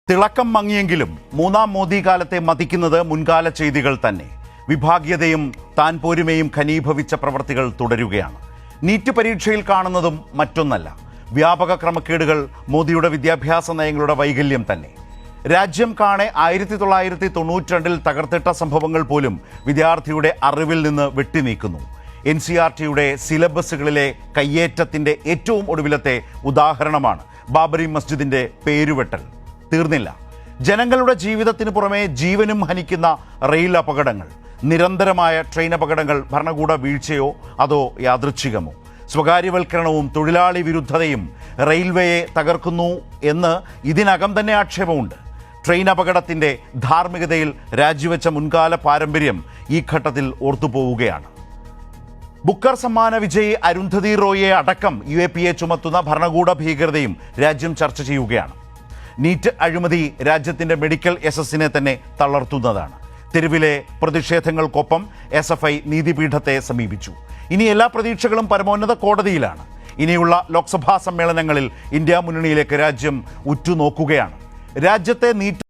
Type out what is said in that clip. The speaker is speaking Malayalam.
തിളക്കം മങ്ങിയെങ്കിലും മൂന്നാം മോദി കാലത്തെ മതിക്കുന്നത് മുൻകാല ചെയ്തികൾ തന്നെ. വിഭാഗീയതയും താൻ പോരുമയും ഖനീഭവിച്ച പ്രവൃത്തികൾ തുടരുകയാണ്. നീറ്റ് പരീക്ഷയിൽ കാണുന്നതും മറ്റൊന്നല്ല, വ്യാപക ക്രമക്കേടുകൾ, മോദിയുടെ വിദ്യാഭ്യാസ നയങ്ങളുടെ വൈകല്യം തന്നെ. രാജ്യം കാണെ 1992 തകർത്തിട്ട സംഭവങ്ങൾ പോലും വിദ്യാർത്ഥിയുടെ അറിവിൽ നിന്ന് വെട്ടിനീക്കുന്നു. NCERTയുടെ സിലബസുകളിലെ കയ്യേറ്റത്തിൻ്റെ ഏറ്റവും ഒടുവിലത്തെ ഉദാഹരണമാണ് ബാബറി മസ്ജിദിൻ്റെ പേരുവെട്ടൽ. തീർന്നില്ല. ജനങ്ങളുടെ ജീവിതത്തിന് പുറമെ ജീവനും ഹനിക്കുന്ന റെയിൽ അപകടങ്ങൾ, നിരന്തരമായ ട്രെയിൻ അപകടങ്ങൾ ഭരണകൂട വീഴ്ചയോ അതോ യാദൃച്ഛികമോ? സ്വകാര്യവൽക്കരണവും തൊഴിലാളി വിരുദ്ധതയും റെയിൽവേയെ തകർക്കുന്നു എന്ന് ഇതിനകം തന്നെ ആക്ഷേപമുണ്ട്. ട്രെയിൻ അപകടത്തിൻ്റെ ധാർമ്മികതയിൽ രാജിവെച്ച മുൻകാല പാരമ്പര്യം ഈ ഘട്ടത്തിൽ ഓർത്തുപോവുകയാണ്. ബുക്കർ സമ്മാന വിജയി അരുന്ധതി റോയിയെ അടക്കം UAPA ചുമത്തുന്ന ഭരണകൂട ഭീകരതയും രാജ്യം ചർച്ച ചെയ്യുകയാണ്. നീറ്റ് അഴിമതി രാജ്യത്തിൻ്റെ മെഡിക്കൽ യശസ്സിനെ തന്നെ തളർത്തുന്നതാണ്. തെരുവിലെ പ്രതിഷേധങ്ങൾക്കൊപ്പം SFI നീതിപീഠത്തെ സമീപിച്ചു. ഇനി എല്ലാ പ്രതീക്ഷകളും പരമോന്നത കോടതിയിലാണ്. ഇനിയുള്ള ലോക്സഭാ സമ്മേളനങ്ങളിൽ ഇന്ത്യ മുന്നണിയിലേക്ക് രാജ്യം ഉറ്റുനോക്കുകയാണ്. രാജ്യത്തെ നീറ്റ്